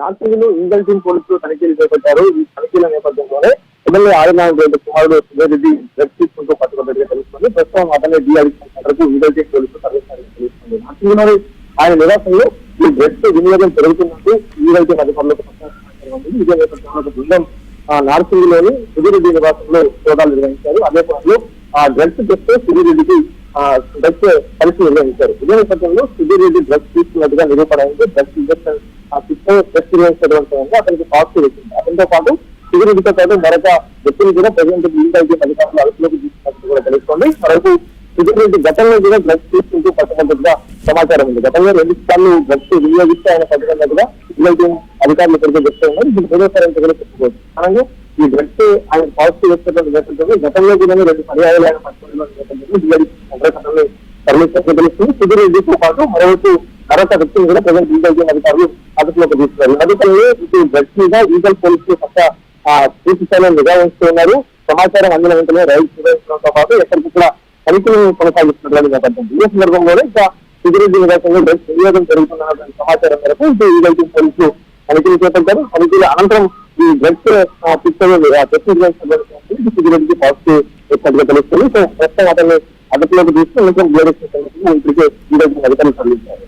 నార్సింగ్లో ఇంజల్ team పోలీసులు తనిఖీలు చేపట్టారు. ఈ తనిఖీల నేపథ్యంలోనే ఎమ్మెల్యే ఆదినారాయణ రెడ్డి కుమారుడు సుధారెడ్డి డ్రగ్స్ తీసుకుంటూ పట్టుకున్నట్టుగా తెలుస్తుంది. ప్రస్తుతం అతనే డి అడిషన్ సెంటర్కు ఇంజల్ టీం పోలీసులు తరలించారని తెలుస్తుంది. నార్సింగ్లోని ఆయన నివాసంలో ఈ డ్రగ్స్ వినియోగం పెరుగుతున్నట్టు ఈరోజు అధికారులకు ఉంది. ఇదే నేపథ్యంలో ఒక బృందం నార్సింగ్లోని సుధీరెడ్డి నివాసంలో సోదాలు నిర్వహించారు. అదే సమయంలో ఆ డ్రగ్స్ తెస్తే సుధీరెడ్డికి డ్రగ్స్ పరీక్ష నిర్వహించారు. ఇదే నేపథ్యంలో సుధీరెడ్డి డ్రగ్స్ తీసుకున్నట్టుగా నిరూపణ అయింది. డ్రగ్స్ ఇంజక్షన్ టెస్ట్ నిర్వహించడం అతనికి పాజిటివ్ వచ్చింది. అతనితో పాటు సుధీరెడ్డితో పాటు మరొక వ్యక్తిని కూడా ప్రజెంట్ ఇంజల్ అధికారులు అదుపులోకి తీసుకున్నట్టు కూడా తెలుస్తోంది. మరొక సుధీరెడ్డి గతంలో కూడా డ్రగ్స్ తీసుకుంటూ పట్టుకున్నట్టుగా సమాచారం ఉంది. గతంలో 2 సార్లు డ్రగ్స్ వినియోగిస్తే ఆయన పట్టుకున్నట్టుగా ఇంజల్ టీం అధికారులు పెరిగే చెప్తూ ఉన్నారు. ఇది మూడోసారి కూడా చెప్పుకోవచ్చు. అలాగే ఈ డ్రగ్స్ ఆయన పాజిటివ్ వచ్చినటువంటి నేపథ్యంలో గతంలో కూడా 2 పర్యాయాలు ఆయన పట్టుకున్న నేపథ్యంలో తెలుస్తుంది. సుధీరెడ్డితో పాటు మరొక వ్యక్తిని కూడా ప్రజెంట్ ఇంజల్ టీం అధికారులు అదుపులోకి తీసుకున్నారు. అధికారులు ఇటు డ్రగ్స్ మీద ఈగల్ పోలీసులు పక్క పూర్తి స్థాయిలో నిఘా వహిస్తున్నారు. సమాచారం అందిన వెంటనే రైలు నిర్వహించడంతో పాటు ఎక్కడికి తనిఖీలు కొనసాగిస్తున్నటువంటి నేపథ్యం. ఈ సందర్భంలోనే ఇంకా సుధీరెడ్డి నివాసంలో డ్రగ్స్ వినియోగం జరుగుతున్న సమాచారం మేరకు ఇటు ఈగల్ టీం పోలీసులు తనిఖీలు చేపట్టారు. తనిఖీల అనంతరం ఈ డ్రగ్స్ సుధీరెడ్డికి పాజిటివ్ వచ్చినట్టుగా తెలుస్తుంది. సో ప్రస్తుతం అతన్ని అదుపులోకి తీసుకుని ఇప్పటికే ఈగల్ టీం అధికారులు తరలించారు.